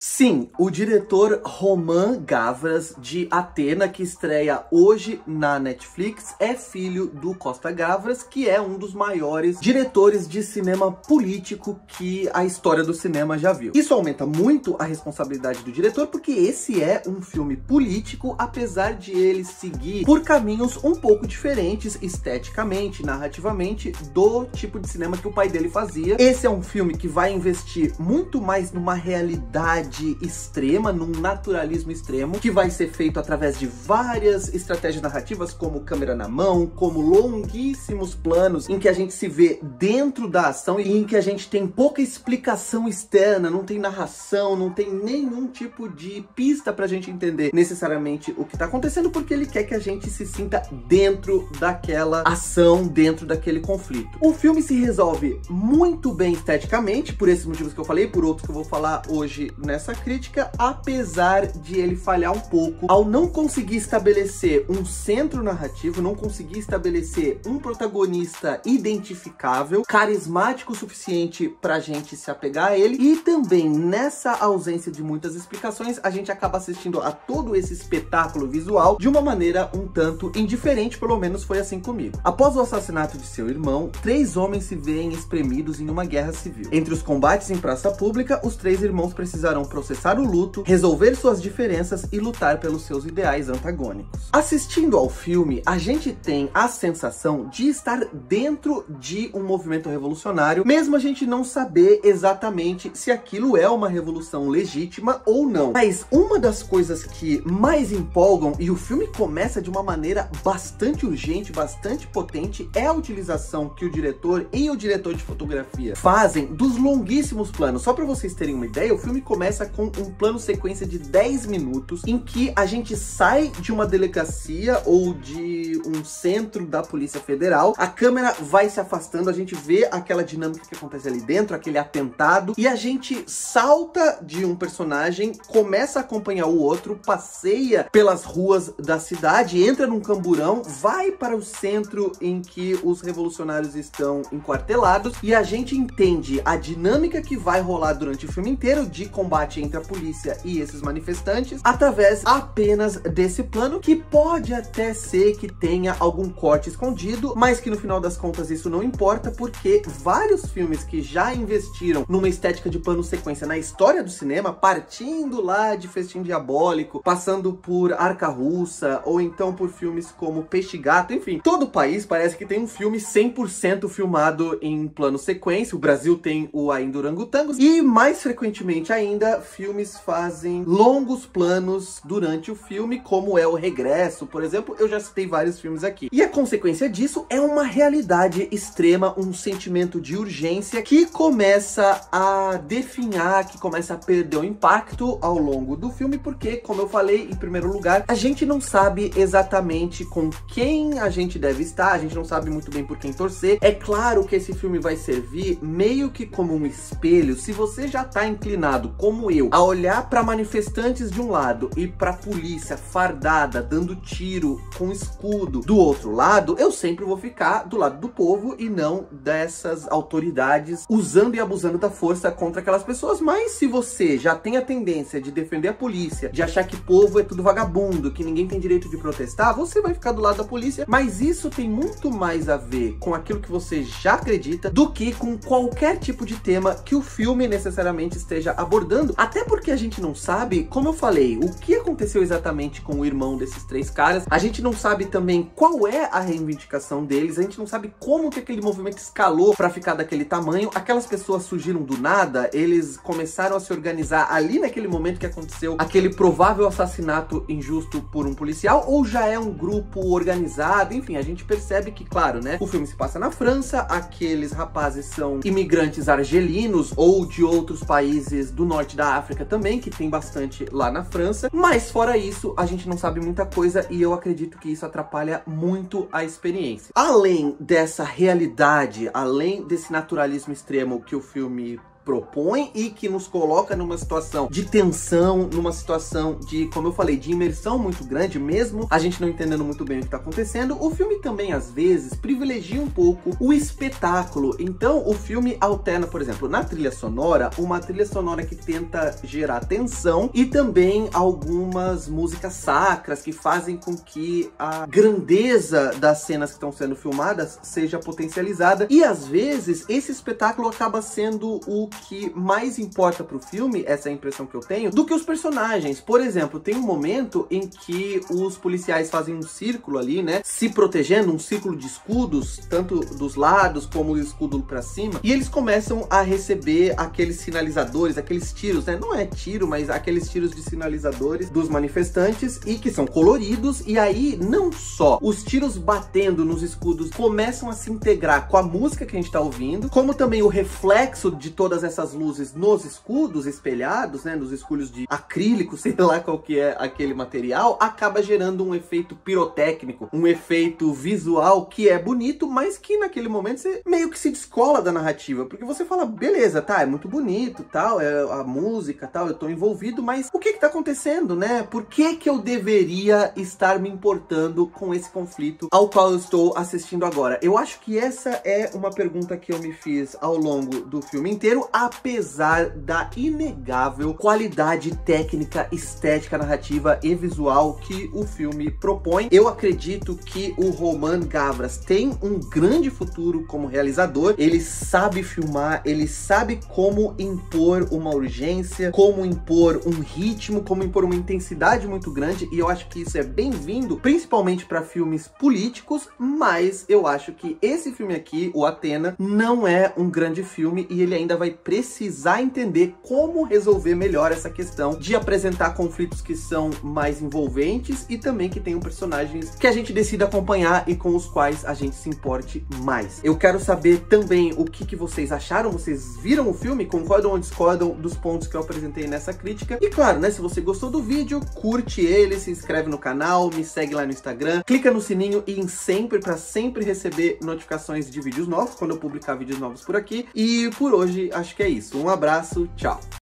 Sim, o diretor Roman Gavras, de Athena, que estreia hoje na Netflix, é filho do Costa Gavras, que é um dos maiores diretores de cinema político que a história do cinema já viu. Isso aumenta muito a responsabilidade do diretor, porque esse é um filme político, apesar de ele seguir por caminhos um pouco diferentes, esteticamente, narrativamente, do tipo de cinema que o pai dele fazia. Esse é um filme que vai investir muito mais numa realidade extrema, num naturalismo extremo, que vai ser feito através de várias estratégias narrativas, como câmera na mão, como longuíssimos planos em que a gente se vê dentro da ação e em que a gente tem pouca explicação externa, não tem narração, não tem nenhum tipo de pista pra gente entender necessariamente o que tá acontecendo, porque ele quer que a gente se sinta dentro daquela ação, dentro daquele conflito. O filme se resolve muito bem esteticamente, por esses motivos que eu falei, por outros que eu vou falar hoje nessa crítica, apesar de ele falhar um pouco ao não conseguir estabelecer um centro narrativo, não conseguir estabelecer um protagonista identificável, carismático o suficiente pra gente se apegar a ele, e também nessa ausência de muitas explicações, a gente acaba assistindo a todo esse espetáculo visual de uma maneira um tanto indiferente, pelo menos foi assim comigo. Após o assassinato de seu irmão, 3 homens se veem espremidos em uma guerra civil. Entre os combates em praça pública, os 3 irmãos precisarão processar o luto, resolver suas diferenças e lutar pelos seus ideais antagônicos. Assistindo ao filme, a gente tem a sensação de estar dentro de um movimento revolucionário, mesmo a gente não saber exatamente se aquilo é uma revolução legítima ou não. Mas uma das coisas que mais empolgam, e o filme começa de uma maneira bastante urgente, bastante potente, é a utilização que o diretor e o diretor de fotografia fazem dos longuíssimos planos. Só para vocês terem uma ideia, o filme começa com um plano sequência de 10 minutos em que a gente sai de uma delegacia ou de um centro da Polícia Federal, a câmera vai se afastando, a gente vê aquela dinâmica que acontece ali dentro, aquele atentado, e a gente salta de um personagem, começa a acompanhar o outro, passeia pelas ruas da cidade, entra num camburão, vai para o centro em que os revolucionários estão enquartelados, e a gente entende a dinâmica que vai rolar durante o filme inteiro de combate entre a polícia e esses manifestantes, através apenas desse plano, que pode até ser que tenha algum corte escondido, mas que no final das contas isso não importa, porque vários filmes que já investiram numa estética de plano sequência na história do cinema, partindo lá de Festim Diabólico, passando por Arca Russa, ou então por filmes como Peixe Gato, enfim, todo o país parece que tem um filme 100% filmado em plano sequência. O Brasil tem o Ainda Orangotangos, e mais frequentemente ainda, filmes fazem longos planos durante o filme, como é O Regresso, por exemplo. Eu já citei vários filmes aqui. E a consequência disso é uma realidade extrema, um sentimento de urgência que começa a definhar, que começa a perder o impacto ao longo do filme, porque, como eu falei, em primeiro lugar, a gente não sabe exatamente com quem a gente deve estar, a gente não sabe muito bem por quem torcer. É claro que esse filme vai servir meio que como um espelho. Se você já tá inclinado, como eu, a olhar para manifestantes de um lado e para polícia fardada, dando tiro com escudo do outro lado, eu sempre vou ficar do lado do povo e não dessas autoridades usando e abusando da força contra aquelas pessoas. Mas se você já tem a tendência de defender a polícia, de achar que povo é tudo vagabundo, que ninguém tem direito de protestar, você vai ficar do lado da polícia. Mas isso tem muito mais a ver com aquilo que você já acredita do que com qualquer tipo de tema que o filme necessariamente esteja abordando, até porque a gente não sabe, como eu falei, o que aconteceu exatamente com o irmão desses 3 caras, a gente não sabe também qual é a reivindicação deles, a gente não sabe como que aquele movimento escalou pra ficar daquele tamanho. Aquelas pessoas surgiram do nada, eles começaram a se organizar ali naquele momento que aconteceu aquele provável assassinato injusto por um policial, ou já é um grupo organizado. Enfim, a gente percebe que, claro, né, o filme se passa na França, aqueles rapazes são imigrantes argelinos ou de outros países do norte da África também, que tem bastante lá na França, mas fora isso, a gente não sabe muita coisa, e eu acredito que isso atrapalha muito a experiência. Além dessa realidade, além desse naturalismo extremo que o filme propõe e que nos coloca numa situação de tensão, numa situação de, como eu falei, de imersão muito grande, mesmo a gente não entendendo muito bem o que tá acontecendo. O filme também, às vezes, privilegia um pouco o espetáculo. Então, o filme alterna, por exemplo, na trilha sonora, uma trilha sonora que tenta gerar tensão e também algumas músicas sacras que fazem com que a grandeza das cenas que estão sendo filmadas seja potencializada. E, às vezes, esse espetáculo acaba sendo o que mais importa pro filme, essa é a impressão que eu tenho, do que os personagens. Por exemplo, tem um momento em que os policiais fazem um círculo ali, né, se protegendo, um círculo de escudos, tanto dos lados como o escudo pra cima, e eles começam a receber aqueles sinalizadores, aqueles tiros, né, não é tiro, mas aqueles tiros de sinalizadores dos manifestantes, e que são coloridos, e aí não só os tiros batendo nos escudos começam a se integrar com a música que a gente tá ouvindo, como também o reflexo de todas essas luzes nos escudos espelhados, né, nos escudos de acrílico, sei lá qual que é aquele material, acaba gerando um efeito pirotécnico, um efeito visual que é bonito, mas que naquele momento você meio que se descola da narrativa, porque você fala, beleza, tá, é muito bonito, tal, é a música, tal, eu tô envolvido, mas o que tá acontecendo, né? Por que eu deveria estar me importando com esse conflito ao qual eu estou assistindo agora? Eu acho que essa é uma pergunta que eu me fiz ao longo do filme inteiro, apesar da inegável qualidade técnica, estética, narrativa e visual que o filme propõe. Eu acredito que o Roman Gavras tem um grande futuro como realizador. Ele sabe filmar, ele sabe como impor uma urgência, como impor um ritmo, como impor uma intensidade muito grande, e eu acho que isso é bem-vindo, principalmente para filmes políticos, mas eu acho que esse filme aqui, o Athena, não é um grande filme e ele ainda vai precisar entender como resolver melhor essa questão de apresentar conflitos que são mais envolventes e também que tenham personagens que a gente decida acompanhar e com os quais a gente se importe mais. Eu quero saber também o que vocês acharam, vocês viram o filme, concordam ou discordam dos pontos que eu apresentei nessa crítica? E claro, né, se você gostou do vídeo, curte ele, se inscreve no canal, me segue lá no Instagram, clica no sininho e em sempre, para sempre receber notificações de vídeos novos, quando eu publicar vídeos novos por aqui. E por hoje, acho que é isso. Um abraço, tchau!